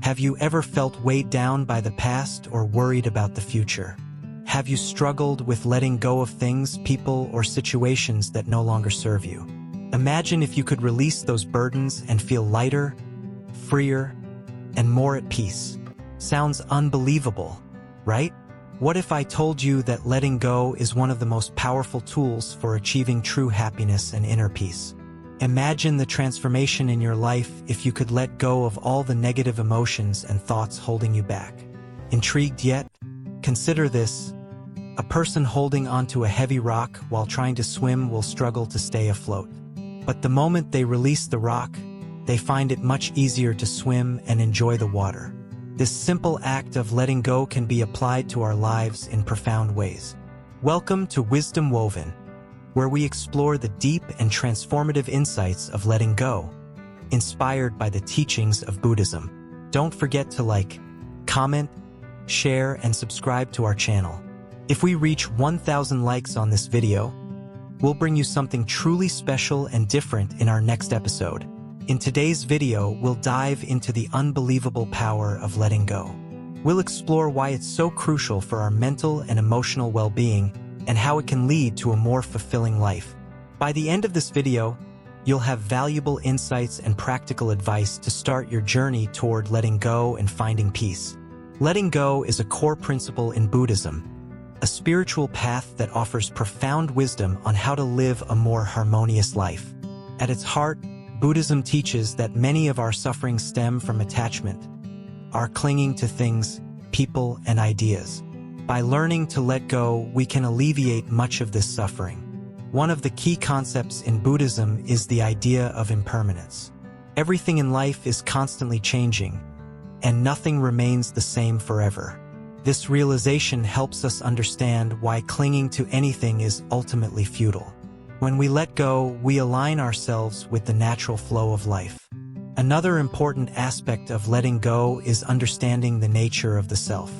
Have you ever felt weighed down by the past or worried about the future? Have you struggled with letting go of things, people, or situations that no longer serve you? Imagine if you could release those burdens and feel lighter, freer, and more at peace. Sounds unbelievable, right? What if I told you that letting go is one of the most powerful tools for achieving true happiness and inner peace? Imagine the transformation in your life if you could let go of all the negative emotions and thoughts holding you back. Intrigued yet? Consider this. A person holding onto a heavy rock while trying to swim will struggle to stay afloat. But the moment they release the rock, they find it much easier to swim and enjoy the water. This simple act of letting go can be applied to our lives in profound ways. Welcome to Wisdom Woven, where we explore the deep and transformative insights of letting go, inspired by the teachings of Buddhism. Don't forget to like, comment, share, and subscribe to our channel. If we reach 1,000 likes on this video, we'll bring you something truly special and different in our next episode. In today's video, we'll dive into the unbelievable power of letting go. We'll explore why it's so crucial for our mental and emotional well-being and how it can lead to a more fulfilling life. By the end of this video, you'll have valuable insights and practical advice to start your journey toward letting go and finding peace. Letting go is a core principle in Buddhism, a spiritual path that offers profound wisdom on how to live a more harmonious life. At its heart, Buddhism teaches that many of our sufferings stem from attachment, our clinging to things, people, and ideas. By learning to let go, we can alleviate much of this suffering. One of the key concepts in Buddhism is the idea of impermanence. Everything in life is constantly changing, and nothing remains the same forever. This realization helps us understand why clinging to anything is ultimately futile. When we let go, we align ourselves with the natural flow of life. Another important aspect of letting go is understanding the nature of the self.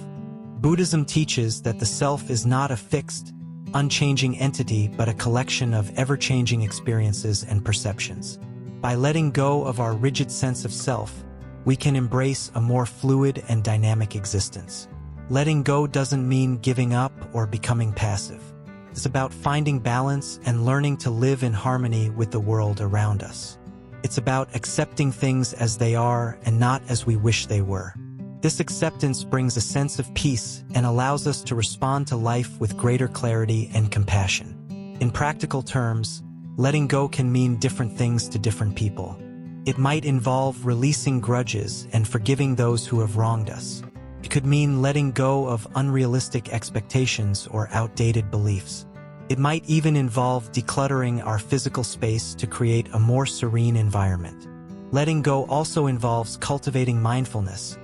Buddhism teaches that the self is not a fixed, unchanging entity but a collection of ever-changing experiences and perceptions. By letting go of our rigid sense of self, we can embrace a more fluid and dynamic existence. Letting go doesn't mean giving up or becoming passive. It's about finding balance and learning to live in harmony with the world around us. It's about accepting things as they are and not as we wish they were. This acceptance brings a sense of peace and allows us to respond to life with greater clarity and compassion. In practical terms, letting go can mean different things to different people. It might involve releasing grudges and forgiving those who have wronged us. It could mean letting go of unrealistic expectations or outdated beliefs. It might even involve decluttering our physical space to create a more serene environment. Letting go also involves cultivating mindfulness,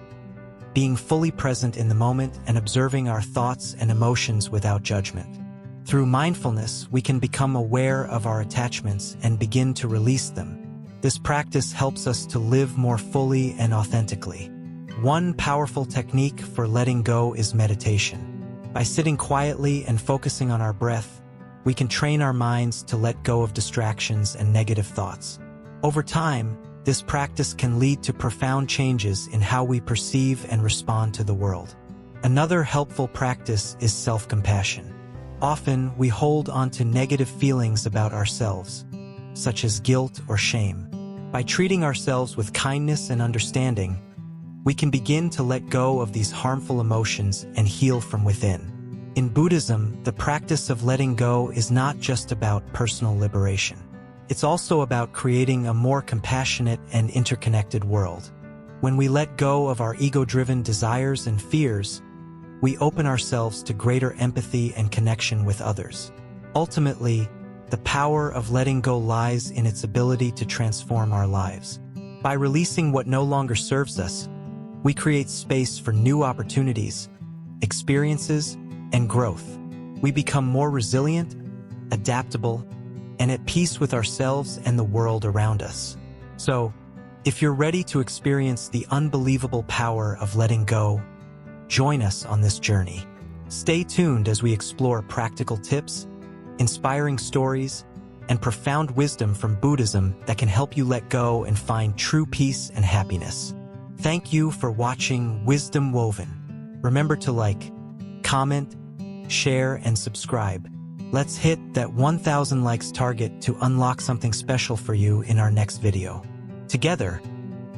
being fully present in the moment and observing our thoughts and emotions without judgment. Through mindfulness, we can become aware of our attachments and begin to release them. This practice helps us to live more fully and authentically. One powerful technique for letting go is meditation. By sitting quietly and focusing on our breath, we can train our minds to let go of distractions and negative thoughts. Over time, this practice can lead to profound changes in how we perceive and respond to the world. Another helpful practice is self-compassion. Often, we hold onto negative feelings about ourselves, such as guilt or shame. By treating ourselves with kindness and understanding, we can begin to let go of these harmful emotions and heal from within. In Buddhism, the practice of letting go is not just about personal liberation. It's also about creating a more compassionate and interconnected world. When we let go of our ego-driven desires and fears, we open ourselves to greater empathy and connection with others. Ultimately, the power of letting go lies in its ability to transform our lives. By releasing what no longer serves us, we create space for new opportunities, experiences, and growth. We become more resilient, adaptable, and at peace with ourselves and the world around us. So, if you're ready to experience the unbelievable power of letting go, join us on this journey. Stay tuned as we explore practical tips, inspiring stories, and profound wisdom from Buddhism that can help you let go and find true peace and happiness. Thank you for watching Wisdom Woven. Remember to like, comment, share, and subscribe. Let's hit that 1,000 likes target to unlock something special for you in our next video. Together,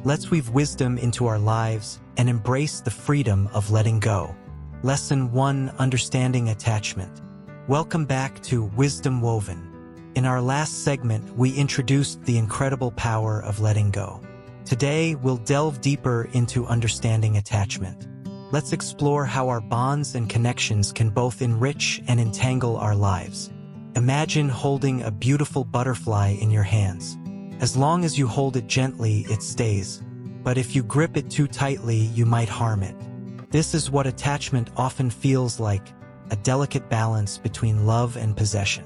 let's weave wisdom into our lives and embrace the freedom of letting go. Lesson 1: Understanding Attachment. Welcome back to Wisdom Woven. In our last segment, we introduced the incredible power of letting go. Today, we'll delve deeper into understanding attachment. Let's explore how our bonds and connections can both enrich and entangle our lives. Imagine holding a beautiful butterfly in your hands. As long as you hold it gently, it stays. But if you grip it too tightly, you might harm it. This is what attachment often feels like, a delicate balance between love and possession.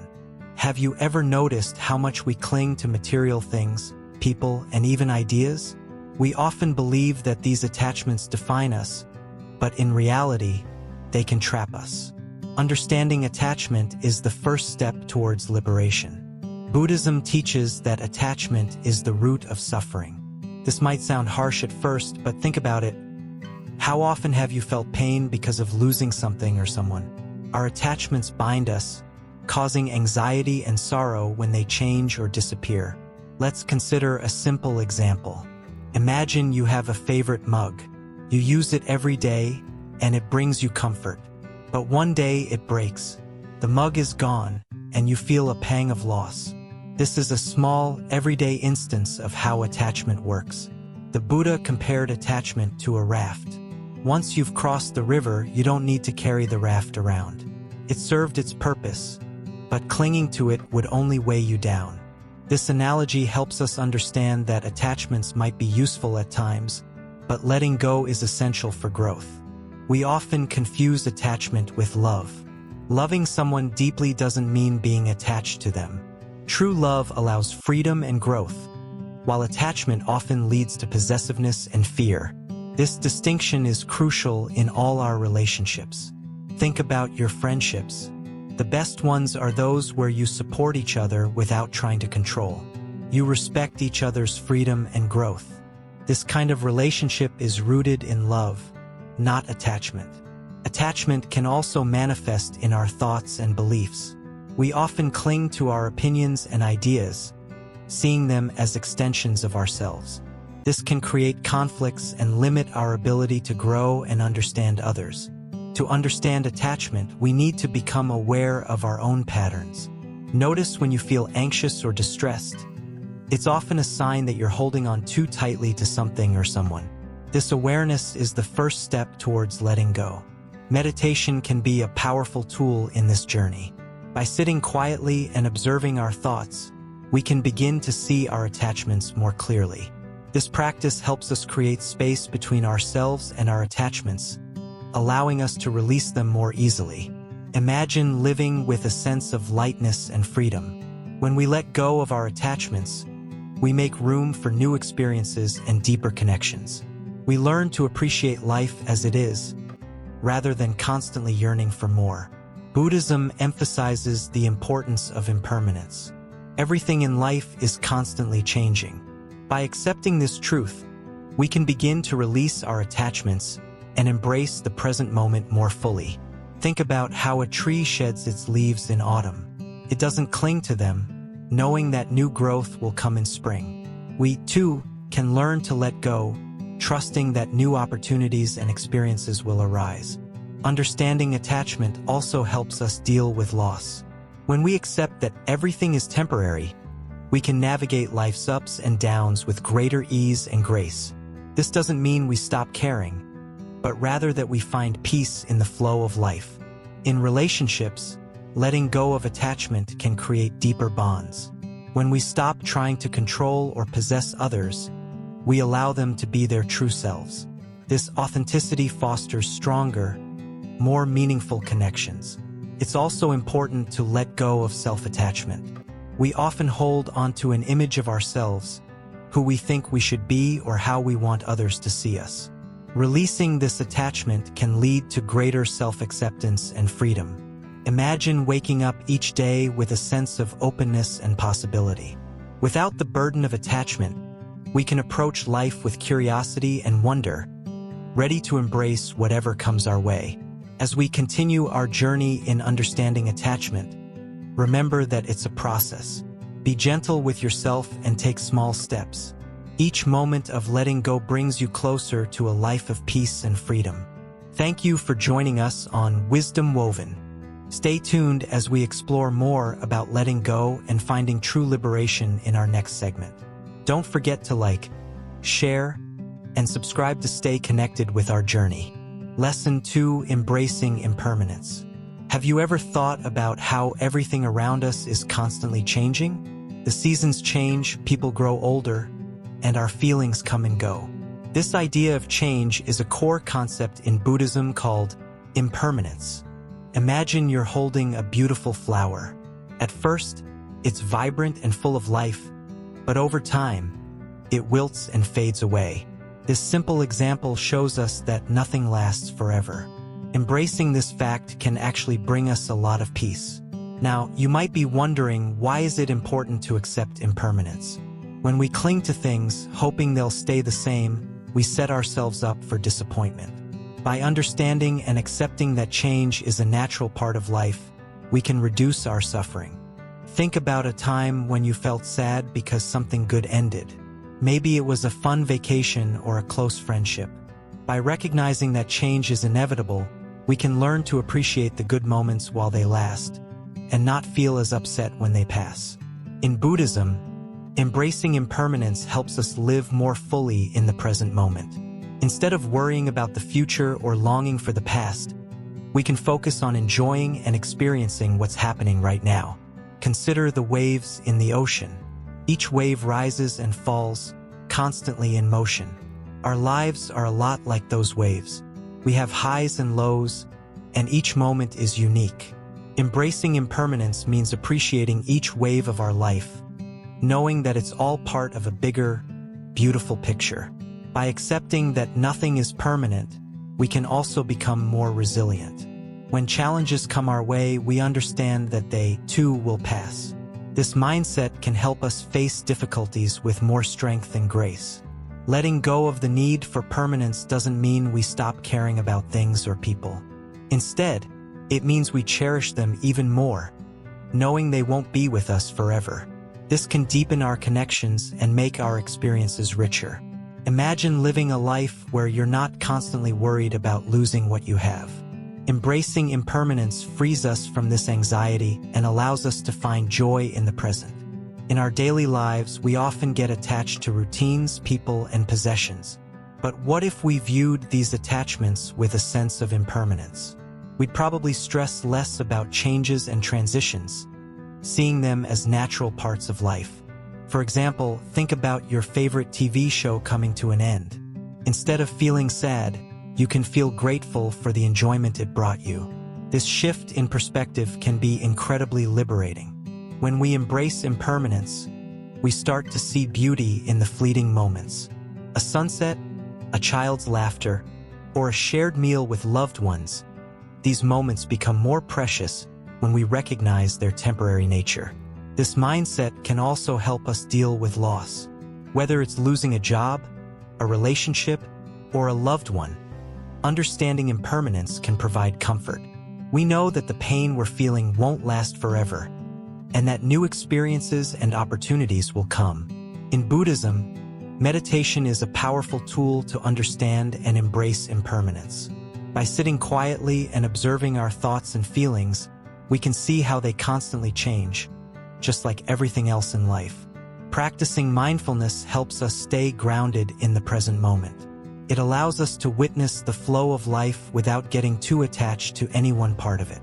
Have you ever noticed how much we cling to material things, people, and even ideas? We often believe that these attachments define us, but in reality, they can trap us. Understanding attachment is the first step towards liberation. Buddhism teaches that attachment is the root of suffering. This might sound harsh at first, but think about it. How often have you felt pain because of losing something or someone? Our attachments bind us, causing anxiety and sorrow when they change or disappear. Let's consider a simple example. Imagine you have a favorite mug. You use it every day, and it brings you comfort. But one day it breaks. The mug is gone, and you feel a pang of loss. This is a small, everyday instance of how attachment works. The Buddha compared attachment to a raft. Once you've crossed the river, you don't need to carry the raft around. It served its purpose, but clinging to it would only weigh you down. This analogy helps us understand that attachments might be useful at times, but letting go is essential for growth. We often confuse attachment with love. Loving someone deeply doesn't mean being attached to them. True love allows freedom and growth, while attachment often leads to possessiveness and fear. This distinction is crucial in all our relationships. Think about your friendships. The best ones are those where you support each other without trying to control. You respect each other's freedom and growth. This kind of relationship is rooted in love, not attachment. Attachment can also manifest in our thoughts and beliefs. We often cling to our opinions and ideas, seeing them as extensions of ourselves. This can create conflicts and limit our ability to grow and understand others. To understand attachment, we need to become aware of our own patterns. Notice when you feel anxious or distressed. It's often a sign that you're holding on too tightly to something or someone. This awareness is the first step towards letting go. Meditation can be a powerful tool in this journey. By sitting quietly and observing our thoughts, we can begin to see our attachments more clearly. This practice helps us create space between ourselves and our attachments, allowing us to release them more easily. Imagine living with a sense of lightness and freedom. When we let go of our attachments, we make room for new experiences and deeper connections. We learn to appreciate life as it is, rather than constantly yearning for more. Buddhism emphasizes the importance of impermanence. Everything in life is constantly changing. By accepting this truth, we can begin to release our attachments and embrace the present moment more fully. Think about how a tree sheds its leaves in autumn. It doesn't cling to them, knowing that new growth will come in spring. We, too, can learn to let go, trusting that new opportunities and experiences will arise. Understanding attachment also helps us deal with loss. When we accept that everything is temporary, we can navigate life's ups and downs with greater ease and grace. This doesn't mean we stop caring, but rather that we find peace in the flow of life. In relationships, letting go of attachment can create deeper bonds. When we stop trying to control or possess others, we allow them to be their true selves. This authenticity fosters stronger, more meaningful connections. It's also important to let go of self-attachment. We often hold onto an image of ourselves, who we think we should be or how we want others to see us. Releasing this attachment can lead to greater self-acceptance and freedom. Imagine waking up each day with a sense of openness and possibility. Without the burden of attachment, we can approach life with curiosity and wonder, ready to embrace whatever comes our way. As we continue our journey in understanding attachment, remember that it's a process. Be gentle with yourself and take small steps. Each moment of letting go brings you closer to a life of peace and freedom. Thank you for joining us on Wisdom Woven. Stay tuned as we explore more about letting go and finding true liberation in our next segment. Don't forget to like, share, and subscribe to stay connected with our journey. Lesson 2: Embracing Impermanence. Have you ever thought about how everything around us is constantly changing? The seasons change, people grow older, and our feelings come and go. This idea of change is a core concept in Buddhism called impermanence. Imagine you're holding a beautiful flower. At first, it's vibrant and full of life, but over time, it wilts and fades away. This simple example shows us that nothing lasts forever. Embracing this fact can actually bring us a lot of peace. Now, you might be wondering, why is it important to accept impermanence? When we cling to things, hoping they'll stay the same, we set ourselves up for disappointment. By understanding and accepting that change is a natural part of life, we can reduce our suffering. Think about a time when you felt sad because something good ended. Maybe it was a fun vacation or a close friendship. By recognizing that change is inevitable, we can learn to appreciate the good moments while they last, and not feel as upset when they pass. In Buddhism, embracing impermanence helps us live more fully in the present moment. Instead of worrying about the future or longing for the past, we can focus on enjoying and experiencing what's happening right now. Consider the waves in the ocean. Each wave rises and falls, constantly in motion. Our lives are a lot like those waves. We have highs and lows, and each moment is unique. Embracing impermanence means appreciating each wave of our life, knowing that it's all part of a bigger, beautiful picture. By accepting that nothing is permanent, we can also become more resilient. When challenges come our way, we understand that they, too, will pass. This mindset can help us face difficulties with more strength and grace. Letting go of the need for permanence doesn't mean we stop caring about things or people. Instead, it means we cherish them even more, knowing they won't be with us forever. This can deepen our connections and make our experiences richer. Imagine living a life where you're not constantly worried about losing what you have. Embracing impermanence frees us from this anxiety and allows us to find joy in the present. In our daily lives, we often get attached to routines, people, and possessions. But what if we viewed these attachments with a sense of impermanence? We'd probably stress less about changes and transitions, seeing them as natural parts of life. For example, think about your favorite TV show coming to an end. Instead of feeling sad, you can feel grateful for the enjoyment it brought you. This shift in perspective can be incredibly liberating. When we embrace impermanence, we start to see beauty in the fleeting moments. A sunset, a child's laughter, or a shared meal with loved ones. These moments become more precious when we recognize their temporary nature. This mindset can also help us deal with loss. Whether it's losing a job, a relationship, or a loved one, understanding impermanence can provide comfort. We know that the pain we're feeling won't last forever, and that new experiences and opportunities will come. In Buddhism, meditation is a powerful tool to understand and embrace impermanence. By sitting quietly and observing our thoughts and feelings, we can see how they constantly change, just like everything else in life. Practicing mindfulness helps us stay grounded in the present moment. It allows us to witness the flow of life without getting too attached to any one part of it.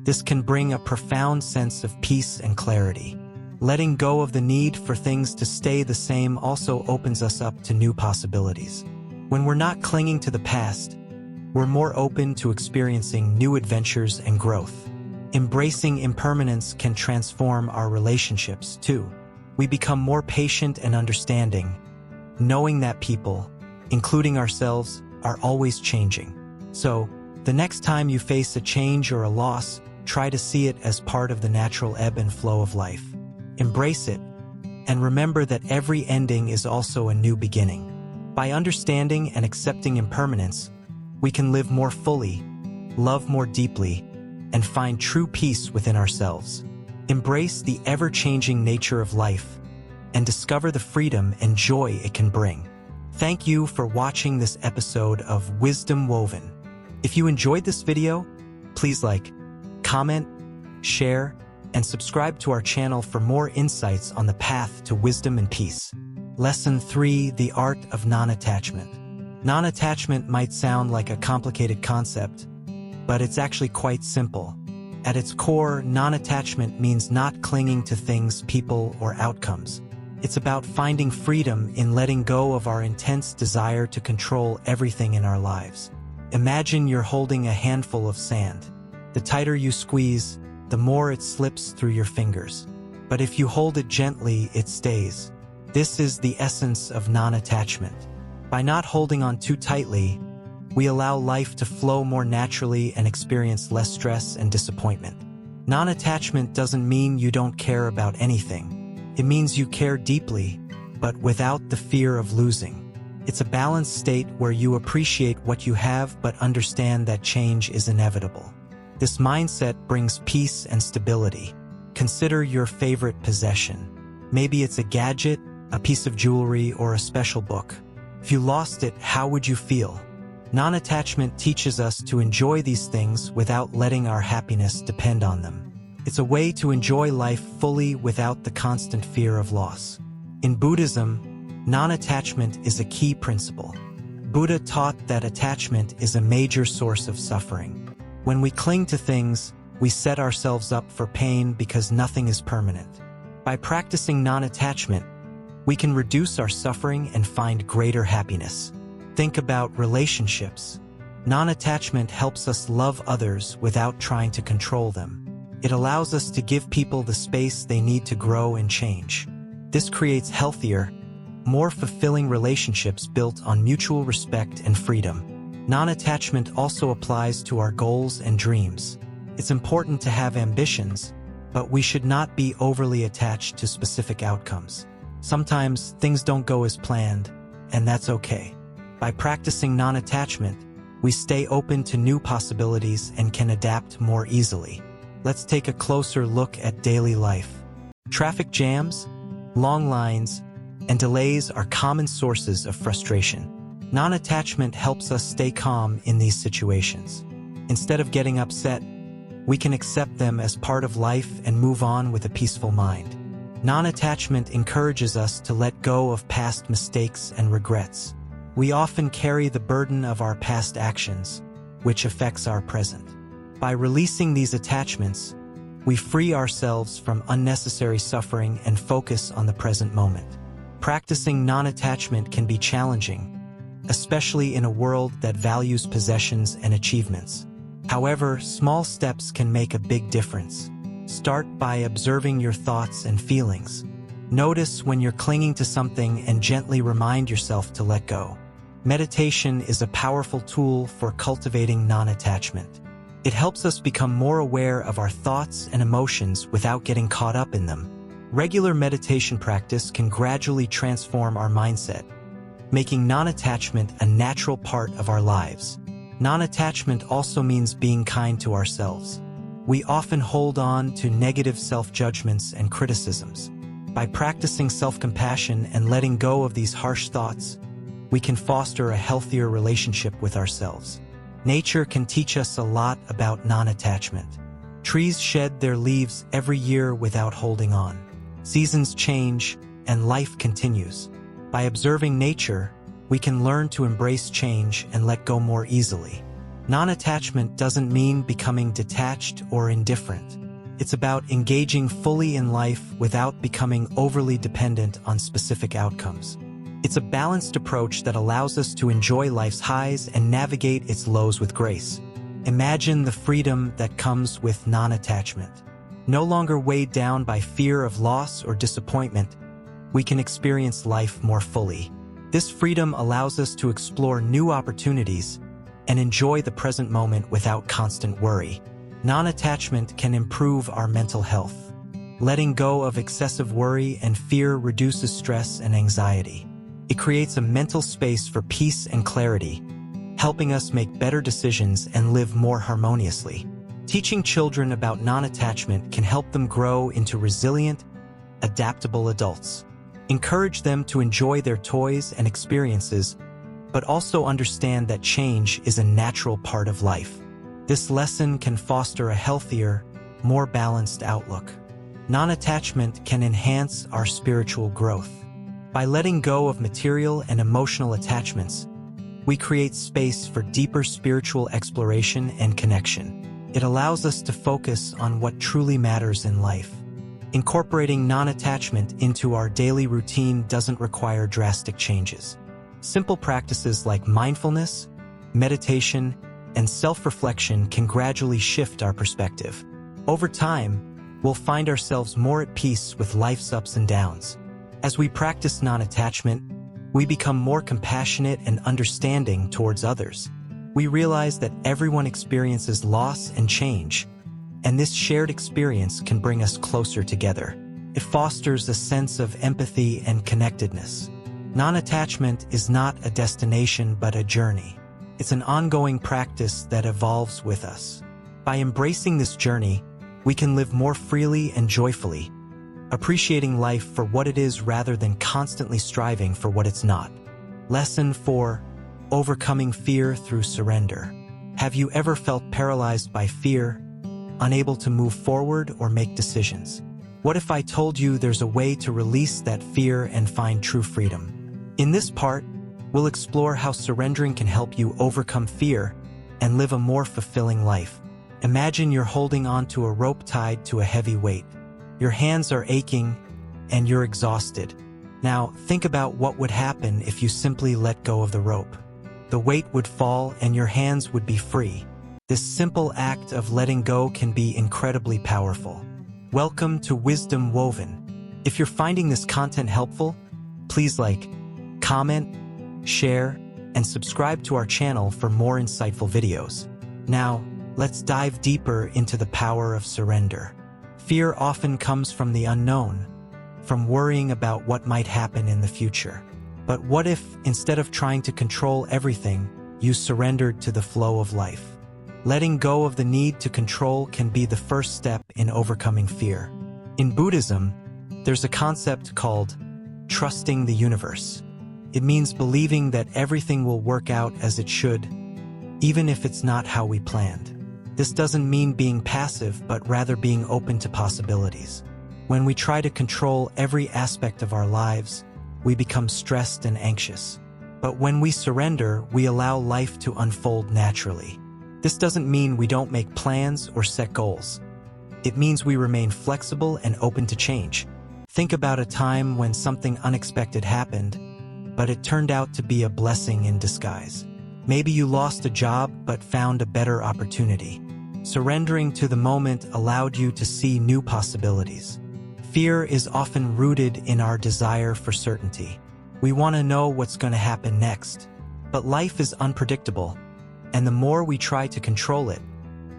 This can bring a profound sense of peace and clarity. Letting go of the need for things to stay the same also opens us up to new possibilities. When we're not clinging to the past, we're more open to experiencing new adventures and growth. Embracing impermanence can transform our relationships, too. We become more patient and understanding, knowing that people, including ourselves, are always changing. So, the next time you face a change or a loss, try to see it as part of the natural ebb and flow of life. Embrace it, And remember that every ending is also a new beginning. By understanding and accepting impermanence, we can live more fully, love more deeply, and find true peace within ourselves. Embrace the ever-changing nature of life and discover the freedom and joy it can bring. Thank you for watching this episode of Wisdom Woven. If you enjoyed this video, please like, comment, share, and subscribe to our channel for more insights on the path to wisdom and peace. Lesson 3: The Art of Non-Attachment. Non-attachment might sound like a complicated concept, but it's actually quite simple. At its core, non-attachment means not clinging to things, people, or outcomes. It's about finding freedom in letting go of our intense desire to control everything in our lives. Imagine you're holding a handful of sand. The tighter you squeeze, the more it slips through your fingers. But if you hold it gently, it stays. This is the essence of non-attachment. By not holding on too tightly, we allow life to flow more naturally and experience less stress and disappointment. Non-attachment doesn't mean you don't care about anything. It means you care deeply, but without the fear of losing. It's a balanced state where you appreciate what you have but understand that change is inevitable. This mindset brings peace and stability. Consider your favorite possession. Maybe it's a gadget, a piece of jewelry, or a special book. If you lost it, how would you feel? Non-attachment teaches us to enjoy these things without letting our happiness depend on them. It's a way to enjoy life fully without the constant fear of loss. In Buddhism, non-attachment is a key principle. Buddha taught that attachment is a major source of suffering. When we cling to things, we set ourselves up for pain because nothing is permanent. By practicing non-attachment, we can reduce our suffering and find greater happiness. Think about relationships. Non-attachment helps us love others without trying to control them. It allows us to give people the space they need to grow and change. This creates healthier, more fulfilling relationships built on mutual respect and freedom. Non-attachment also applies to our goals and dreams. It's important to have ambitions, but we should not be overly attached to specific outcomes. Sometimes things don't go as planned, and that's okay. By practicing non-attachment, we stay open to new possibilities and can adapt more easily. Let's take a closer look at daily life. Traffic jams, long lines, and delays are common sources of frustration. Non-attachment helps us stay calm in these situations. Instead of getting upset, we can accept them as part of life and move on with a peaceful mind. Non-attachment encourages us to let go of past mistakes and regrets. We often carry the burden of our past actions, which affects our present. By releasing these attachments, we free ourselves from unnecessary suffering and focus on the present moment. Practicing non-attachment can be challenging, especially in a world that values possessions and achievements. However, small steps can make a big difference. Start by observing your thoughts and feelings. Notice when you're clinging to something and gently remind yourself to let go. Meditation is a powerful tool for cultivating non-attachment. It helps us become more aware of our thoughts and emotions without getting caught up in them. Regular meditation practice can gradually transform our mindset, making non-attachment a natural part of our lives. Non-attachment also means being kind to ourselves. We often hold on to negative self-judgments and criticisms. By practicing self-compassion and letting go of these harsh thoughts, we can foster a healthier relationship with ourselves. Nature can teach us a lot about non-attachment. Trees shed their leaves every year without holding on. Seasons change, and life continues. By observing nature, we can learn to embrace change and let go more easily. Non-attachment doesn't mean becoming detached or indifferent. It's about engaging fully in life without becoming overly dependent on specific outcomes. It's a balanced approach that allows us to enjoy life's highs and navigate its lows with grace. Imagine the freedom that comes with non-attachment. No longer weighed down by fear of loss or disappointment, we can experience life more fully. This freedom allows us to explore new opportunities and enjoy the present moment without constant worry. Non-attachment can improve our mental health. Letting go of excessive worry and fear reduces stress and anxiety. It creates a mental space for peace and clarity, helping us make better decisions and live more harmoniously. Teaching children about non-attachment can help them grow into resilient, adaptable adults. Encourage them to enjoy their toys and experiences, but also understand that change is a natural part of life. This lesson can foster a healthier, more balanced outlook. Non-attachment can enhance our spiritual growth. By letting go of material and emotional attachments, we create space for deeper spiritual exploration and connection. It allows us to focus on what truly matters in life. Incorporating non-attachment into our daily routine doesn't require drastic changes. Simple practices like mindfulness, meditation, and self-reflection can gradually shift our perspective. Over time, we'll find ourselves more at peace with life's ups and downs. As we practice non-attachment, we become more compassionate and understanding towards others. We realize that everyone experiences loss and change, and this shared experience can bring us closer together. It fosters a sense of empathy and connectedness. Non-attachment is not a destination but a journey. It's an ongoing practice that evolves with us. By embracing this journey, we can live more freely and joyfully, appreciating life for what it is rather than constantly striving for what it's not. Lesson 4: Overcoming fear through surrender. Have you ever felt paralyzed by fear, unable to move forward or make decisions? What if I told you there's a way to release that fear and find true freedom? In this part, we'll explore how surrendering can help you overcome fear and live a more fulfilling life. Imagine you're holding onto a rope tied to a heavy weight. Your hands are aching and you're exhausted. Now, think about what would happen if you simply let go of the rope. The weight would fall and your hands would be free. This simple act of letting go can be incredibly powerful. Welcome to Wisdom Woven. If you're finding this content helpful, please like, comment, share, and subscribe to our channel for more insightful videos. Now, let's dive deeper into the power of surrender. Fear often comes from the unknown, from worrying about what might happen in the future. But what if, instead of trying to control everything, you surrendered to the flow of life? Letting go of the need to control can be the first step in overcoming fear. In Buddhism, there's a concept called trusting the universe. It means believing that everything will work out as it should, even if it's not how we planned. This doesn't mean being passive, but rather being open to possibilities. When we try to control every aspect of our lives, we become stressed and anxious. But when we surrender, we allow life to unfold naturally. This doesn't mean we don't make plans or set goals. It means we remain flexible and open to change. Think about a time when something unexpected happened, but it turned out to be a blessing in disguise. Maybe you lost a job but found a better opportunity. Surrendering to the moment allowed you to see new possibilities. Fear is often rooted in our desire for certainty. We want to know what's going to happen next. But life is unpredictable, and the more we try to control it,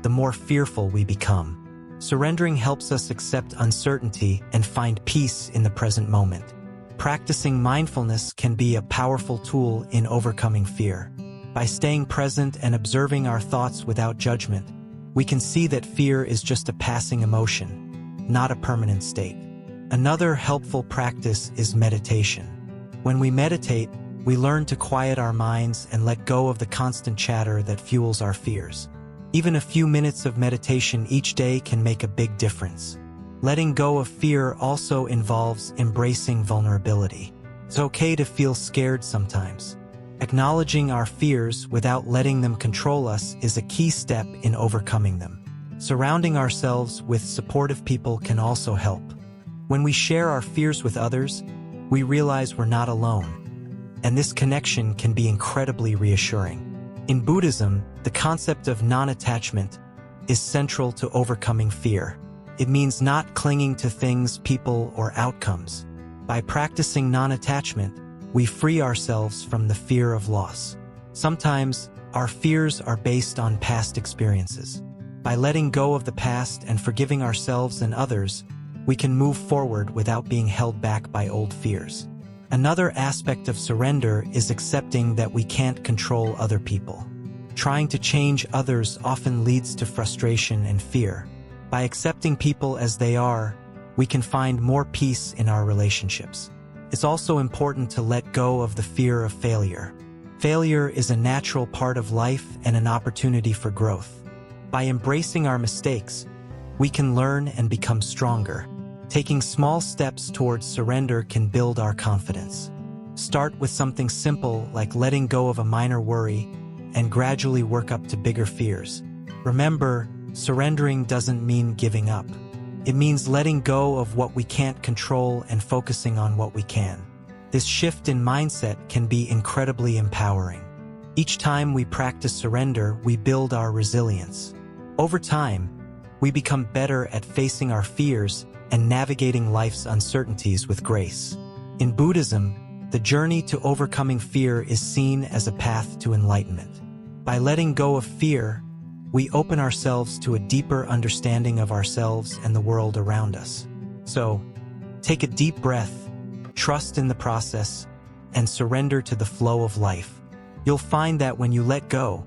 the more fearful we become. Surrendering helps us accept uncertainty and find peace in the present moment. Practicing mindfulness can be a powerful tool in overcoming fear. By staying present and observing our thoughts without judgment, we can see that fear is just a passing emotion, not a permanent state. Another helpful practice is meditation. When we meditate, we learn to quiet our minds and let go of the constant chatter that fuels our fears. Even a few minutes of meditation each day can make a big difference. Letting go of fear also involves embracing vulnerability. It's okay to feel scared sometimes. Acknowledging our fears without letting them control us is a key step in overcoming them. Surrounding ourselves with supportive people can also help. When we share our fears with others, we realize we're not alone, and this connection can be incredibly reassuring. In Buddhism, the concept of non-attachment is central to overcoming fear. It means not clinging to things, people, or outcomes. By practicing non-attachment, we free ourselves from the fear of loss. Sometimes, our fears are based on past experiences. By letting go of the past and forgiving ourselves and others, we can move forward without being held back by old fears. Another aspect of surrender is accepting that we can't control other people. Trying to change others often leads to frustration and fear. By accepting people as they are, we can find more peace in our relationships. It's also important to let go of the fear of failure. Failure is a natural part of life and an opportunity for growth. By embracing our mistakes, we can learn and become stronger. Taking small steps towards surrender can build our confidence. Start with something simple like letting go of a minor worry and gradually work up to bigger fears. Remember, surrendering doesn't mean giving up. It means letting go of what we can't control and focusing on what we can. This shift in mindset can be incredibly empowering. Each time we practice surrender, we build our resilience. Over time, we become better at facing our fears and navigating life's uncertainties with grace. In Buddhism, the journey to overcoming fear is seen as a path to enlightenment. By letting go of fear, we open ourselves to a deeper understanding of ourselves and the world around us. So, take a deep breath, trust in the process, and surrender to the flow of life. You'll find that when you let go,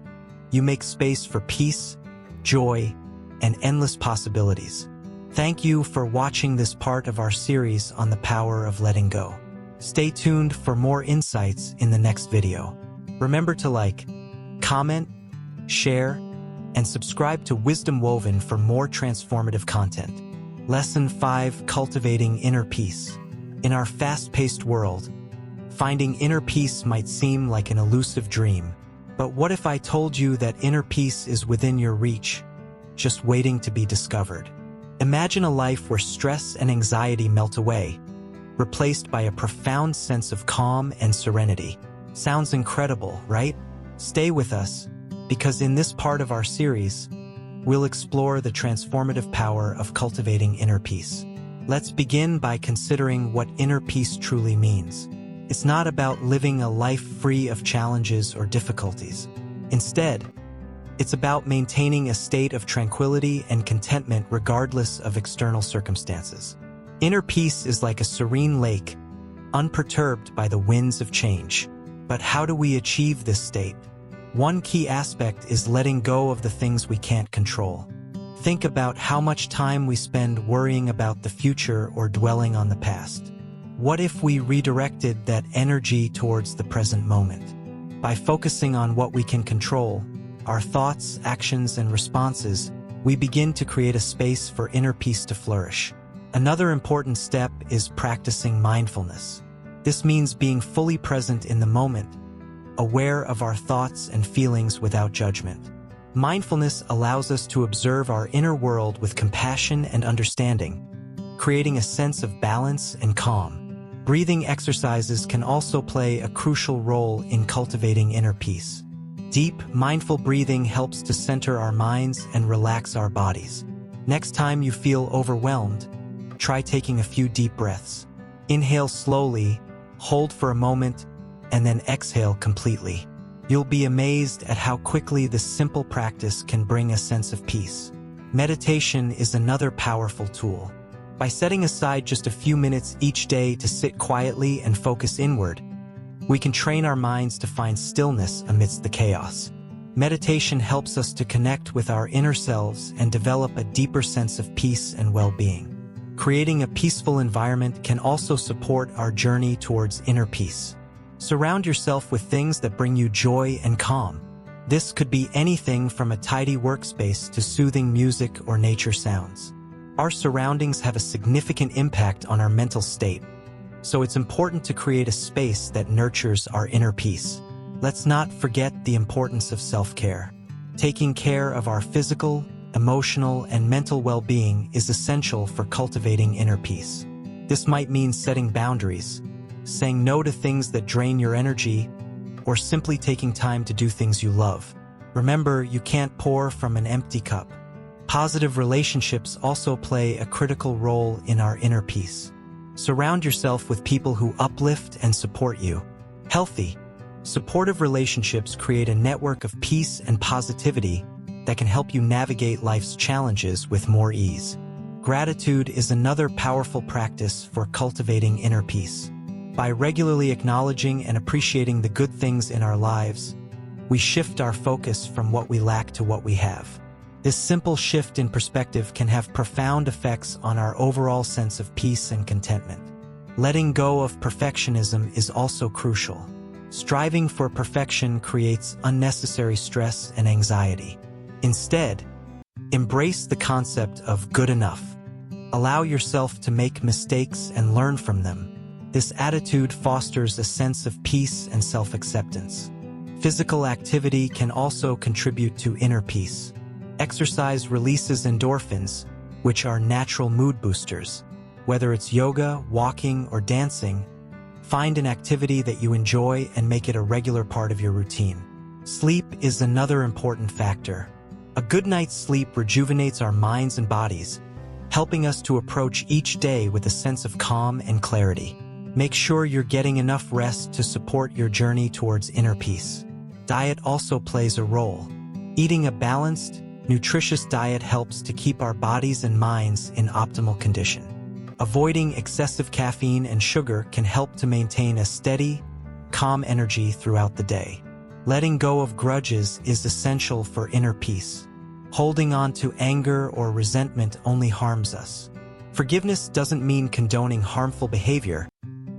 you make space for peace, joy, and endless possibilities. Thank you for watching this part of our series on the power of letting go. Stay tuned for more insights in the next video. Remember to like, comment, share, and subscribe to Wisdom Woven for more transformative content. Lesson 5: Cultivating Inner Peace. In our fast-paced world, finding inner peace might seem like an elusive dream. But what if I told you that inner peace is within your reach, just waiting to be discovered? Imagine a life where stress and anxiety melt away, replaced by a profound sense of calm and serenity. Sounds incredible, right? Stay with us, because in this part of our series, we'll explore the transformative power of cultivating inner peace. Let's begin by considering what inner peace truly means. It's not about living a life free of challenges or difficulties. Instead, it's about maintaining a state of tranquility and contentment regardless of external circumstances. Inner peace is like a serene lake, unperturbed by the winds of change. But how do we achieve this state? One key aspect is letting go of the things we can't control. Think about how much time we spend worrying about the future or dwelling on the past. What if we redirected that energy towards the present moment? By focusing on what we can control, our thoughts, actions, and responses, we begin to create a space for inner peace to flourish. Another important step is practicing mindfulness. This means being fully present in the moment, aware of our thoughts and feelings without judgment. Mindfulness allows us to observe our inner world with compassion and understanding, creating a sense of balance and calm. Breathing exercises can also play a crucial role in cultivating inner peace. Deep, mindful breathing helps to center our minds and relax our bodies. Next time you feel overwhelmed, try taking a few deep breaths. Inhale slowly, hold for a moment, and then exhale completely. You'll be amazed at how quickly this simple practice can bring a sense of peace. Meditation is another powerful tool. By setting aside just a few minutes each day to sit quietly and focus inward, we can train our minds to find stillness amidst the chaos. Meditation helps us to connect with our inner selves and develop a deeper sense of peace and well-being. Creating a peaceful environment can also support our journey towards inner peace. Surround yourself with things that bring you joy and calm. This could be anything from a tidy workspace to soothing music or nature sounds. Our surroundings have a significant impact on our mental state, so it's important to create a space that nurtures our inner peace. Let's not forget the importance of self-care. Taking care of our physical, emotional, and mental well-being is essential for cultivating inner peace. This might mean setting boundaries, saying no to things that drain your energy, or simply taking time to do things you love. Remember, you can't pour from an empty cup. Positive relationships also play a critical role in our inner peace. Surround yourself with people who uplift and support you. Healthy, supportive relationships create a network of peace and positivity that can help you navigate life's challenges with more ease. Gratitude is another powerful practice for cultivating inner peace. By regularly acknowledging and appreciating the good things in our lives, we shift our focus from what we lack to what we have. This simple shift in perspective can have profound effects on our overall sense of peace and contentment. Letting go of perfectionism is also crucial. Striving for perfection creates unnecessary stress and anxiety. Instead, embrace the concept of good enough. Allow yourself to make mistakes and learn from them. This attitude fosters a sense of peace and self-acceptance. Physical activity can also contribute to inner peace. Exercise releases endorphins, which are natural mood boosters. Whether it's yoga, walking, or dancing, find an activity that you enjoy and make it a regular part of your routine. Sleep is another important factor. A good night's sleep rejuvenates our minds and bodies, helping us to approach each day with a sense of calm and clarity. Make sure you're getting enough rest to support your journey towards inner peace. Diet also plays a role. Eating a balanced, nutritious diet helps to keep our bodies and minds in optimal condition. Avoiding excessive caffeine and sugar can help to maintain a steady, calm energy throughout the day. Letting go of grudges is essential for inner peace. Holding on to anger or resentment only harms us. Forgiveness doesn't mean condoning harmful behavior,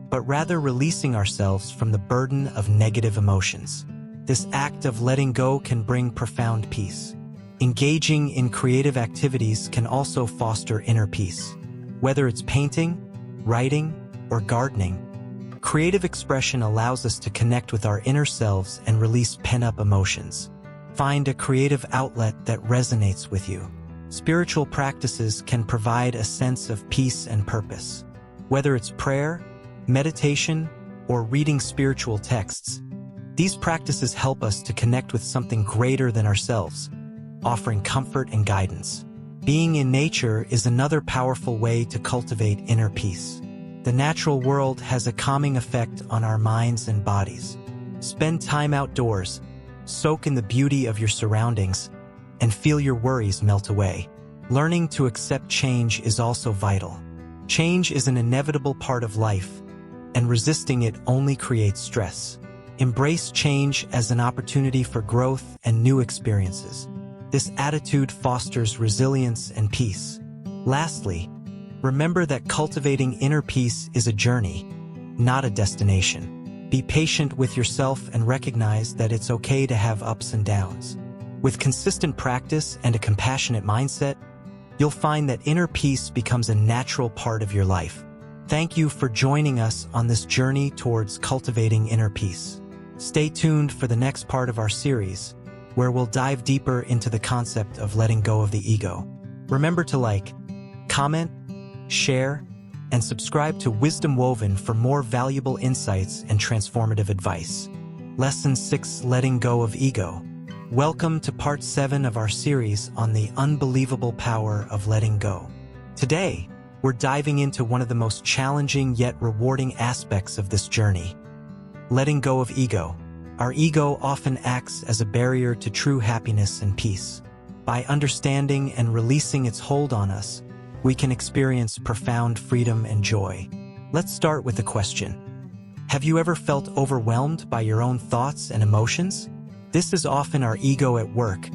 but rather releasing ourselves from the burden of negative emotions. This act of letting go can bring profound peace. Engaging in creative activities can also foster inner peace. Whether it's painting, writing, or gardening, creative expression allows us to connect with our inner selves and release pent-up emotions. Find a creative outlet that resonates with you. Spiritual practices can provide a sense of peace and purpose. Whether it's prayer, meditation, or reading spiritual texts, these practices help us to connect with something greater than ourselves, offering comfort and guidance. Being in nature is another powerful way to cultivate inner peace. The natural world has a calming effect on our minds and bodies. Spend time outdoors, soak in the beauty of your surroundings, and feel your worries melt away. Learning to accept change is also vital. Change is an inevitable part of life, and resisting it only creates stress. Embrace change as an opportunity for growth and new experiences. This attitude fosters resilience and peace. Lastly, remember that cultivating inner peace is a journey, not a destination. Be patient with yourself and recognize that it's okay to have ups and downs. With consistent practice and a compassionate mindset, you'll find that inner peace becomes a natural part of your life. Thank you for joining us on this journey towards cultivating inner peace. Stay tuned for the next part of our series, where we'll dive deeper into the concept of letting go of the ego. Remember to like, comment, share, and subscribe to Wisdom Woven for more valuable insights and transformative advice. Lesson 6: Letting Go of Ego. Welcome to Part 7 of our series on the unbelievable power of letting go. Today, we're diving into one of the most challenging yet rewarding aspects of this journey: letting go of ego. Our ego often acts as a barrier to true happiness and peace. By understanding and releasing its hold on us, we can experience profound freedom and joy. Let's start with a question. Have you ever felt overwhelmed by your own thoughts and emotions? This is often our ego at work,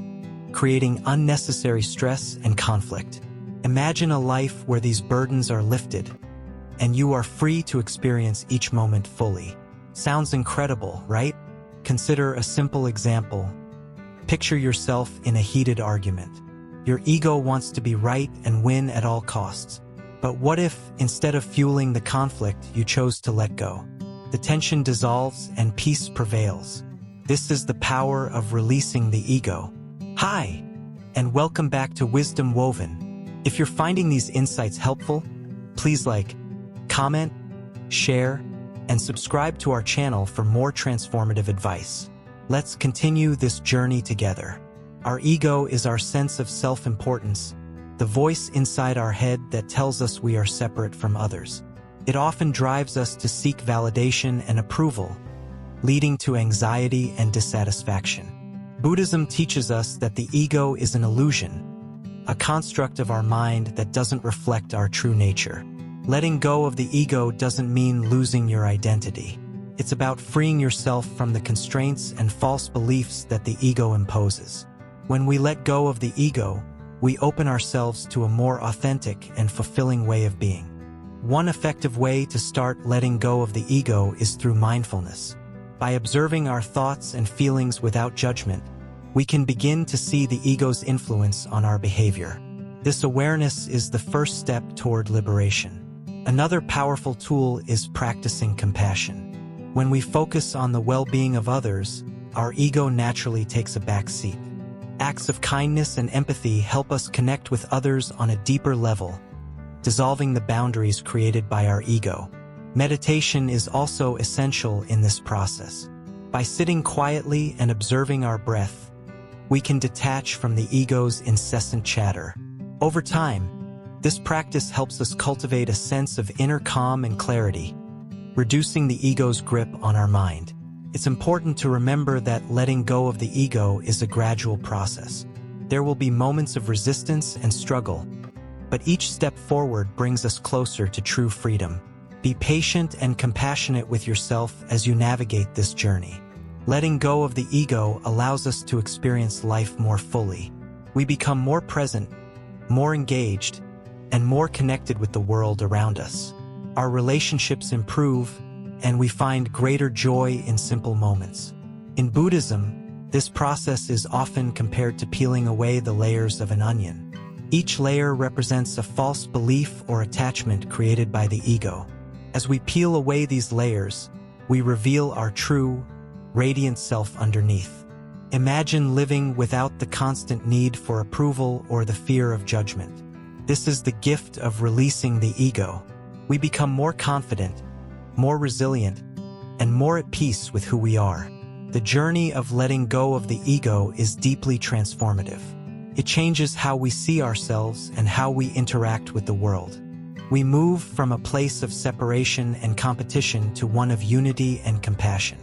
creating unnecessary stress and conflict. Imagine a life where these burdens are lifted, and you are free to experience each moment fully. Sounds incredible, right? Consider a simple example. Picture yourself in a heated argument. Your ego wants to be right and win at all costs. But what if, instead of fueling the conflict, you chose to let go? The tension dissolves and peace prevails. This is the power of releasing the ego. Hi, and welcome back to Wisdom Woven. If you're finding these insights helpful, please like, comment, share, and subscribe to our channel for more transformative advice. Let's continue this journey together. Our ego is our sense of self-importance, the voice inside our head that tells us we are separate from others. It often drives us to seek validation and approval, leading to anxiety and dissatisfaction. Buddhism teaches us that the ego is an illusion, a construct of our mind that doesn't reflect our true nature. Letting go of the ego doesn't mean losing your identity. It's about freeing yourself from the constraints and false beliefs that the ego imposes. When we let go of the ego, we open ourselves to a more authentic and fulfilling way of being. One effective way to start letting go of the ego is through mindfulness. By observing our thoughts and feelings without judgment, we can begin to see the ego's influence on our behavior. This awareness is the first step toward liberation. Another powerful tool is practicing compassion. When we focus on the well-being of others, our ego naturally takes a back seat. Acts of kindness and empathy help us connect with others on a deeper level, dissolving the boundaries created by our ego. Meditation is also essential in this process. By sitting quietly and observing our breath, we can detach from the ego's incessant chatter. Over time, this practice helps us cultivate a sense of inner calm and clarity, reducing the ego's grip on our mind. It's important to remember that letting go of the ego is a gradual process. There will be moments of resistance and struggle, but each step forward brings us closer to true freedom. Be patient and compassionate with yourself as you navigate this journey. Letting go of the ego allows us to experience life more fully. We become more present, more engaged, and more connected with the world around us. Our relationships improve, and we find greater joy in simple moments. In Buddhism, this process is often compared to peeling away the layers of an onion. Each layer represents a false belief or attachment created by the ego. As we peel away these layers, we reveal our true, radiant self underneath. Imagine living without the constant need for approval or the fear of judgment. This is the gift of releasing the ego. We become more confident, more resilient, and more at peace with who we are. The journey of letting go of the ego is deeply transformative. It changes how we see ourselves and how we interact with the world. We move from a place of separation and competition to one of unity and compassion.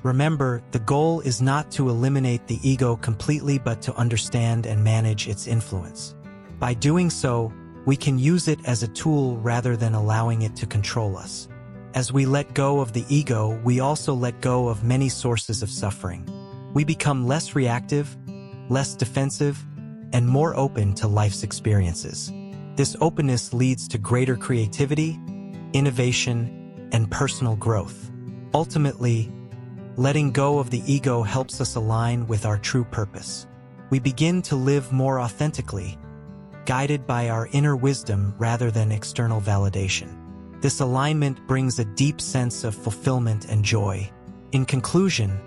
Remember, the goal is not to eliminate the ego completely but to understand and manage its influence. By doing so, we can use it as a tool rather than allowing it to control us. As we let go of the ego, we also let go of many sources of suffering. We become less reactive, less defensive, and more open to life's experiences. This openness leads to greater creativity, innovation, and personal growth. Ultimately, letting go of the ego helps us align with our true purpose. We begin to live more authentically, guided by our inner wisdom rather than external validation. This alignment brings a deep sense of fulfillment and joy. In conclusion,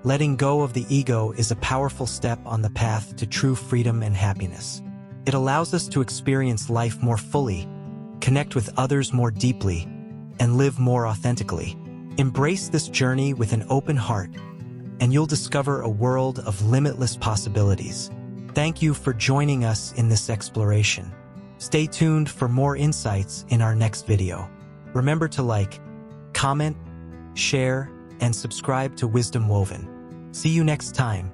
letting go of the ego is a powerful step on the path to true freedom and happiness. It allows us to experience life more fully, connect with others more deeply, and live more authentically. Embrace this journey with an open heart, and you'll discover a world of limitless possibilities. Thank you for joining us in this exploration. Stay tuned for more insights in our next video. Remember to like, comment, share, and subscribe to Wisdom Woven. See you next time.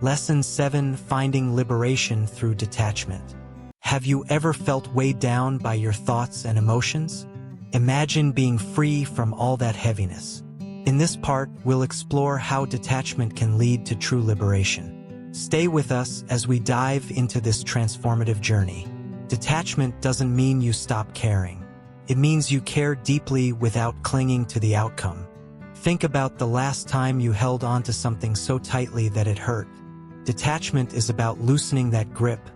Lesson 7: Finding Liberation Through Detachment. Have you ever felt weighed down by your thoughts and emotions? Imagine being free from all that heaviness. In this part, we'll explore how detachment can lead to true liberation. Stay with us as we dive into this transformative journey. Detachment doesn't mean you stop caring. It means you care deeply without clinging to the outcome. Think about the last time you held on to something so tightly that it hurt. Detachment is about loosening that grip,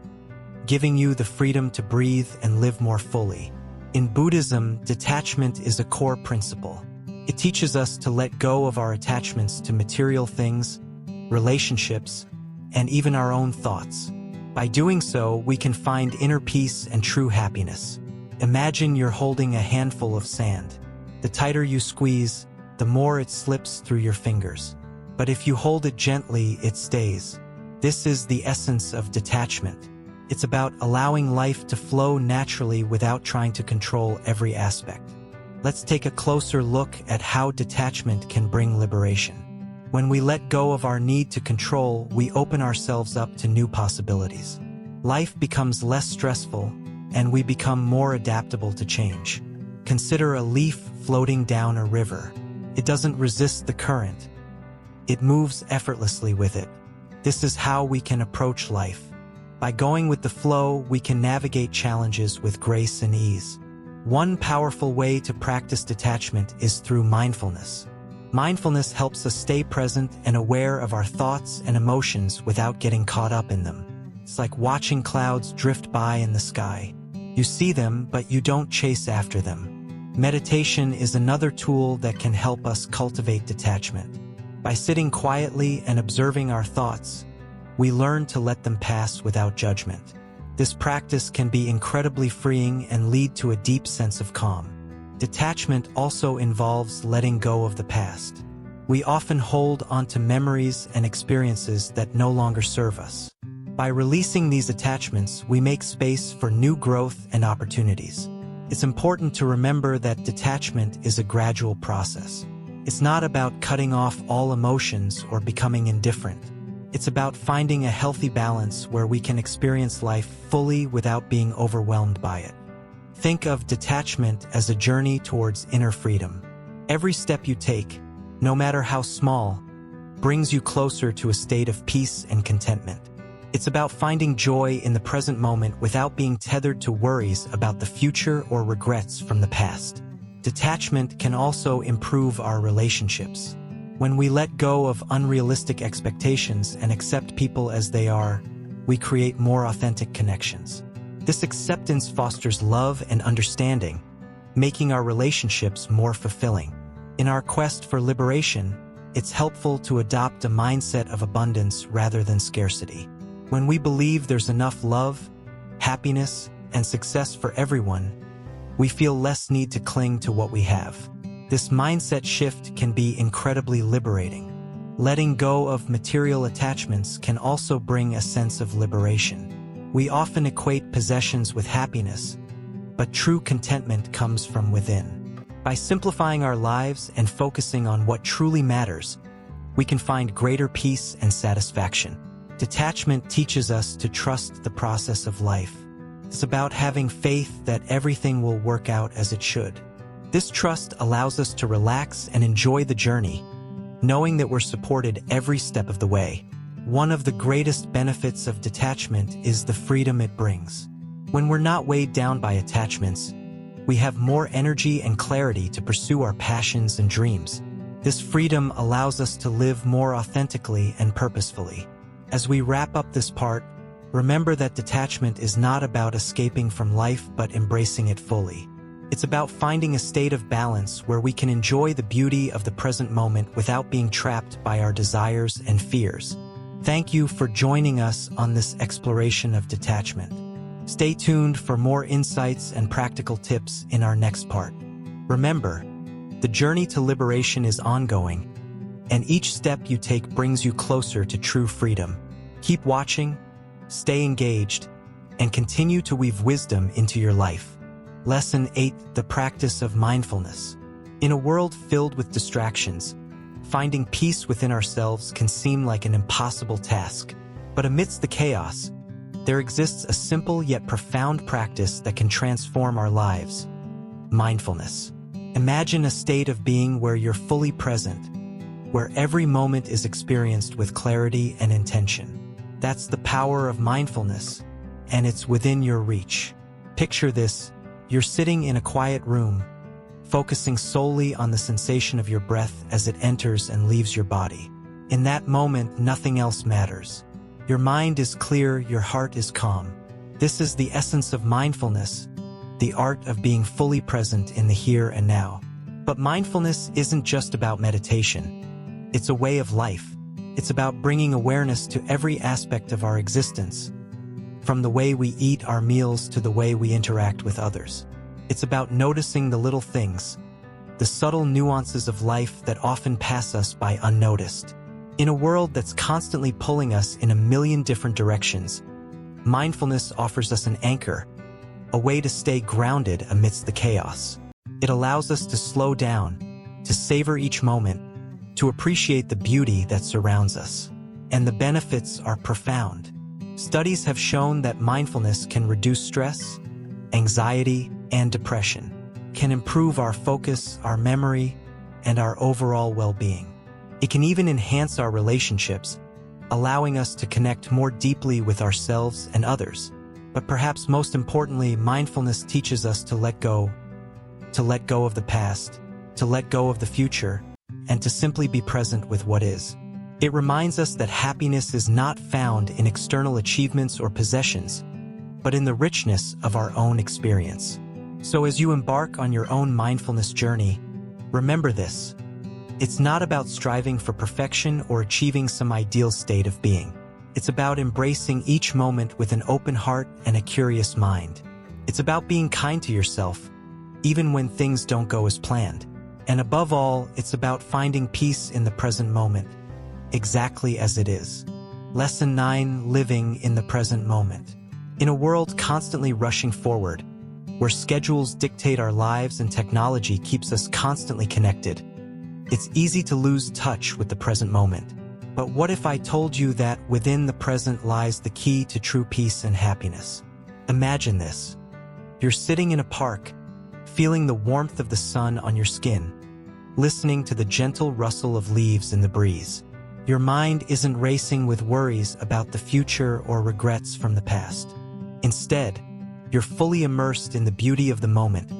giving you the freedom to breathe and live more fully. In Buddhism, detachment is a core principle. It teaches us to let go of our attachments to material things, relationships, and even our own thoughts. By doing so, we can find inner peace and true happiness. Imagine you're holding a handful of sand. The tighter you squeeze, the more it slips through your fingers. But if you hold it gently, it stays. This is the essence of detachment. It's about allowing life to flow naturally without trying to control every aspect. Let's take a closer look at how detachment can bring liberation. When we let go of our need to control, we open ourselves up to new possibilities. Life becomes less stressful, and we become more adaptable to change. Consider a leaf floating down a river. It doesn't resist the current. It moves effortlessly with it. This is how we can approach life. By going with the flow, we can navigate challenges with grace and ease. One powerful way to practice detachment is through mindfulness. Mindfulness helps us stay present and aware of our thoughts and emotions without getting caught up in them. It's like watching clouds drift by in the sky. You see them, but you don't chase after them. Meditation is another tool that can help us cultivate detachment. By sitting quietly and observing our thoughts, we learn to let them pass without judgment. This practice can be incredibly freeing and lead to a deep sense of calm. Detachment also involves letting go of the past. We often hold onto memories and experiences that no longer serve us. By releasing these attachments, we make space for new growth and opportunities. It's important to remember that detachment is a gradual process. It's not about cutting off all emotions or becoming indifferent. It's about finding a healthy balance where we can experience life fully without being overwhelmed by it. Think of detachment as a journey towards inner freedom. Every step you take, no matter how small, brings you closer to a state of peace and contentment. It's about finding joy in the present moment without being tethered to worries about the future or regrets from the past. Detachment can also improve our relationships. When we let go of unrealistic expectations and accept people as they are, we create more authentic connections. This acceptance fosters love and understanding, making our relationships more fulfilling. In our quest for liberation, it's helpful to adopt a mindset of abundance rather than scarcity. When we believe there's enough love, happiness, and success for everyone, we feel less need to cling to what we have. This mindset shift can be incredibly liberating. Letting go of material attachments can also bring a sense of liberation. We often equate possessions with happiness, but true contentment comes from within. By simplifying our lives and focusing on what truly matters, we can find greater peace and satisfaction. Detachment teaches us to trust the process of life. It's about having faith that everything will work out as it should. This trust allows us to relax and enjoy the journey, knowing that we're supported every step of the way. One of the greatest benefits of detachment is the freedom it brings. When we're not weighed down by attachments, we have more energy and clarity to pursue our passions and dreams. This freedom allows us to live more authentically and purposefully. As we wrap up this part, remember that detachment is not about escaping from life but embracing it fully. It's about finding a state of balance where we can enjoy the beauty of the present moment without being trapped by our desires and fears. Thank you for joining us on this exploration of detachment. Stay tuned for more insights and practical tips in our next part. Remember, the journey to liberation is ongoing, and each step you take brings you closer to true freedom. Keep watching, stay engaged, and continue to weave wisdom into your life. Lesson 8: The Practice of Mindfulness. In a world filled with distractions, finding peace within ourselves can seem like an impossible task. But amidst the chaos, there exists a simple yet profound practice that can transform our lives: mindfulness. Imagine a state of being where you're fully present, where every moment is experienced with clarity and intention. That's the power of mindfulness, and it's within your reach. Picture this: you're sitting in a quiet room, focusing solely on the sensation of your breath as it enters and leaves your body. In that moment, nothing else matters. Your mind is clear, your heart is calm. This is the essence of mindfulness, the art of being fully present in the here and now. But mindfulness isn't just about meditation. It's a way of life. It's about bringing awareness to every aspect of our existence, from the way we eat our meals to the way we interact with others. It's about noticing the little things, the subtle nuances of life that often pass us by unnoticed. In a world that's constantly pulling us in a million different directions, mindfulness offers us an anchor, a way to stay grounded amidst the chaos. It allows us to slow down, to savor each moment, to appreciate the beauty that surrounds us. And the benefits are profound. Studies have shown that mindfulness can reduce stress, anxiety, and depression, can improve our focus, our memory, and our overall well-being. It can even enhance our relationships, allowing us to connect more deeply with ourselves and others. But perhaps most importantly, mindfulness teaches us to let go of the past, to let go of the future, and to simply be present with what is. It reminds us that happiness is not found in external achievements or possessions, but in the richness of our own experience. So as you embark on your own mindfulness journey, remember this: it's not about striving for perfection or achieving some ideal state of being. It's about embracing each moment with an open heart and a curious mind. It's about being kind to yourself, even when things don't go as planned. And above all, it's about finding peace in the present moment, exactly as it is. Lesson 9: Living in the present moment. In a world constantly rushing forward, where schedules dictate our lives and technology keeps us constantly connected, it's easy to lose touch with the present moment. But what if I told you that within the present lies the key to true peace and happiness? Imagine this. You're sitting in a park, feeling the warmth of the sun on your skin, listening to the gentle rustle of leaves in the breeze. Your mind isn't racing with worries about the future or regrets from the past. Instead, you're fully immersed in the beauty of the moment,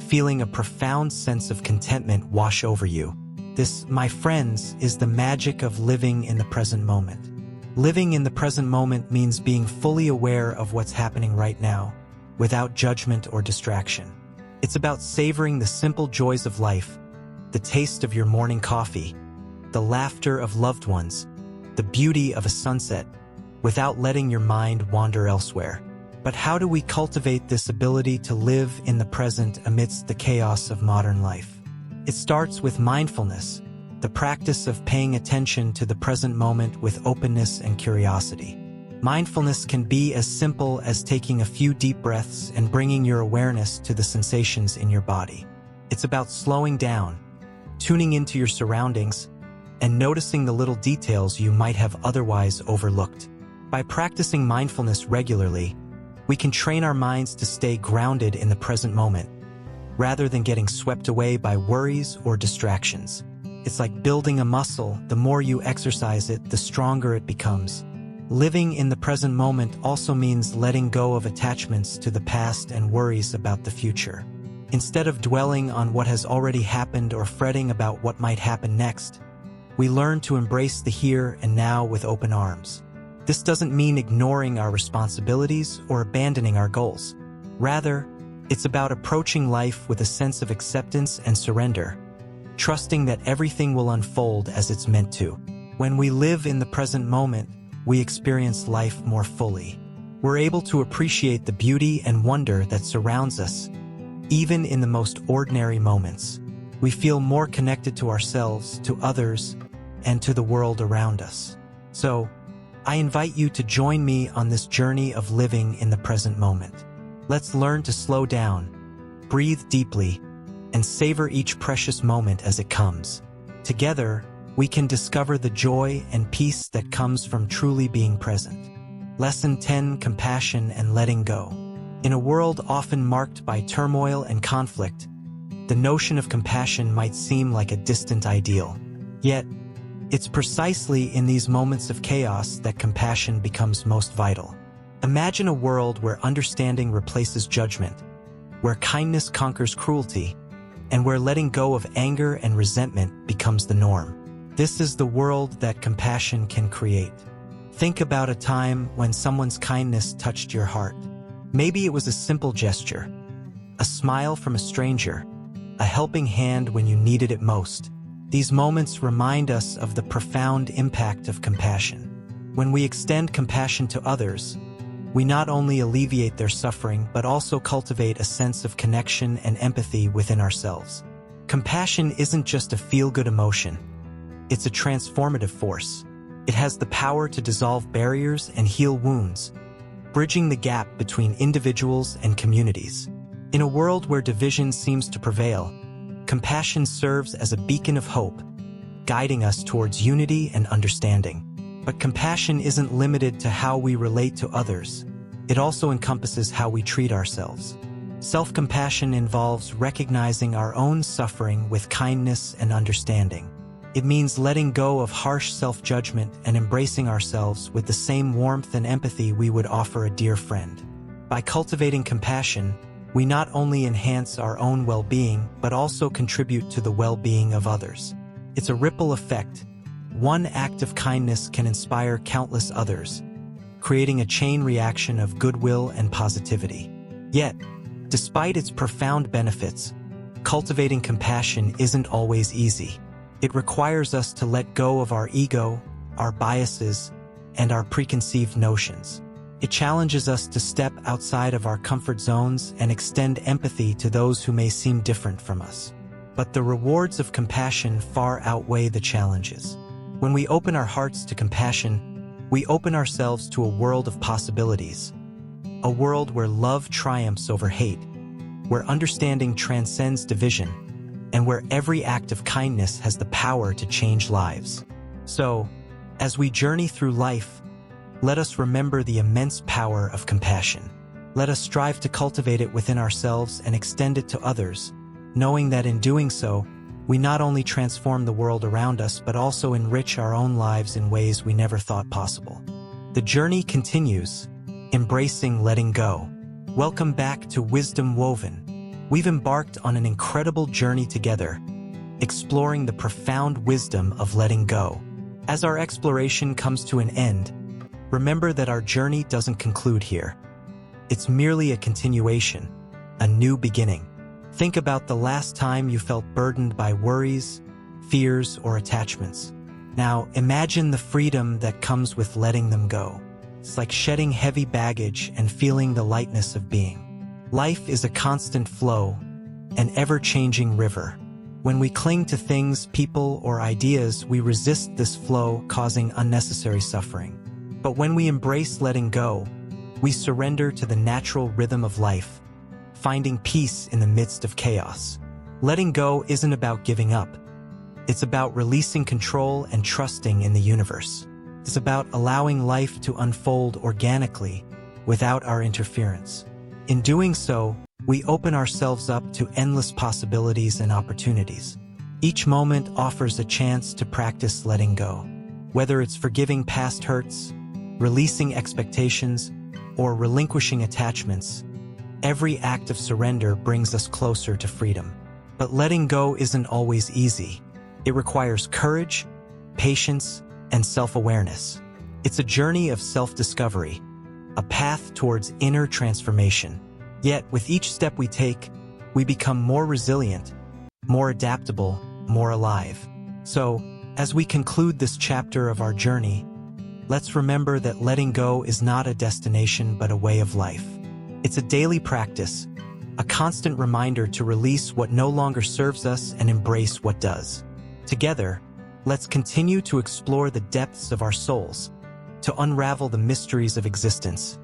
feeling a profound sense of contentment wash over you. This, my friends, is the magic of living in the present moment. Living in the present moment means being fully aware of what's happening right now, without judgment or distraction. It's about savoring the simple joys of life, the taste of your morning coffee, the laughter of loved ones, the beauty of a sunset, without letting your mind wander elsewhere. But how do we cultivate this ability to live in the present amidst the chaos of modern life? It starts with mindfulness, the practice of paying attention to the present moment with openness and curiosity. Mindfulness can be as simple as taking a few deep breaths and bringing your awareness to the sensations in your body. It's about slowing down, tuning into your surroundings, and noticing the little details you might have otherwise overlooked. By practicing mindfulness regularly, we can train our minds to stay grounded in the present moment, rather than getting swept away by worries or distractions. It's like building a muscle. The more you exercise it, the stronger it becomes. Living in the present moment also means letting go of attachments to the past and worries about the future. Instead of dwelling on what has already happened or fretting about what might happen next, we learn to embrace the here and now with open arms. This doesn't mean ignoring our responsibilities or abandoning our goals. Rather, it's about approaching life with a sense of acceptance and surrender, trusting that everything will unfold as it's meant to. When we live in the present moment, we experience life more fully. We're able to appreciate the beauty and wonder that surrounds us, even in the most ordinary moments. We feel more connected to ourselves, to others, and to the world around us. So, I invite you to join me on this journey of living in the present moment. Let's learn to slow down, breathe deeply, and savor each precious moment as it comes. Together, we can discover the joy and peace that comes from truly being present. Lesson 10: Compassion and letting go. In a world often marked by turmoil and conflict, the notion of compassion might seem like a distant ideal. Yet, it's precisely in these moments of chaos that compassion becomes most vital. Imagine a world where understanding replaces judgment, where kindness conquers cruelty, and where letting go of anger and resentment becomes the norm. This is the world that compassion can create. Think about a time when someone's kindness touched your heart. Maybe it was a simple gesture, a smile from a stranger, a helping hand when you needed it most. These moments remind us of the profound impact of compassion. When we extend compassion to others, we not only alleviate their suffering but also cultivate a sense of connection and empathy within ourselves. Compassion isn't just a feel-good emotion. It's a transformative force. It has the power to dissolve barriers and heal wounds, bridging the gap between individuals and communities. In a world where division seems to prevail, compassion serves as a beacon of hope, guiding us towards unity and understanding. But compassion isn't limited to how we relate to others. It also encompasses how we treat ourselves. Self-compassion involves recognizing our own suffering with kindness and understanding. It means letting go of harsh self-judgment and embracing ourselves with the same warmth and empathy we would offer a dear friend. By cultivating compassion, we not only enhance our own well-being, but also contribute to the well-being of others. It's a ripple effect. One act of kindness can inspire countless others, creating a chain reaction of goodwill and positivity. Yet, despite its profound benefits, cultivating compassion isn't always easy. It requires us to let go of our ego, our biases, and our preconceived notions. It challenges us to step outside of our comfort zones and extend empathy to those who may seem different from us. But the rewards of compassion far outweigh the challenges. When we open our hearts to compassion, we open ourselves to a world of possibilities. A world where love triumphs over hate, where understanding transcends division, and where every act of kindness has the power to change lives. So, as we journey through life, let us remember the immense power of compassion. Let us strive to cultivate it within ourselves and extend it to others, knowing that in doing so, we not only transform the world around us but also enrich our own lives in ways we never thought possible. The journey continues, embracing letting go. Welcome back to Wisdom Woven. We've embarked on an incredible journey together, exploring the profound wisdom of letting go. As our exploration comes to an end, remember that our journey doesn't conclude here. It's merely a continuation, a new beginning. Think about the last time you felt burdened by worries, fears, or attachments. Now, imagine the freedom that comes with letting them go. It's like shedding heavy baggage and feeling the lightness of being. Life is a constant flow, an ever-changing river. When we cling to things, people, or ideas, we resist this flow, causing unnecessary suffering. But when we embrace letting go, we surrender to the natural rhythm of life, finding peace in the midst of chaos. Letting go isn't about giving up. It's about releasing control and trusting in the universe. It's about allowing life to unfold organically without our interference. In doing so, we open ourselves up to endless possibilities and opportunities. Each moment offers a chance to practice letting go. Whether it's forgiving past hurts, releasing expectations, or relinquishing attachments, every act of surrender brings us closer to freedom. But letting go isn't always easy. It requires courage, patience, and self-awareness. It's a journey of self-discovery, a path towards inner transformation. Yet, with each step we take, we become more resilient, more adaptable, more alive. So, as we conclude this chapter of our journey, let's remember that letting go is not a destination but a way of life. It's a daily practice, a constant reminder to release what no longer serves us and embrace what does. Together, let's continue to explore the depths of our souls, to unravel the mysteries of existence,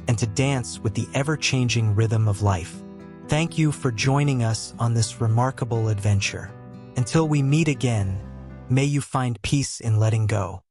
and to dance with the ever-changing rhythm of life. Thank you for joining us on this remarkable adventure. Until we meet again, may you find peace in letting go.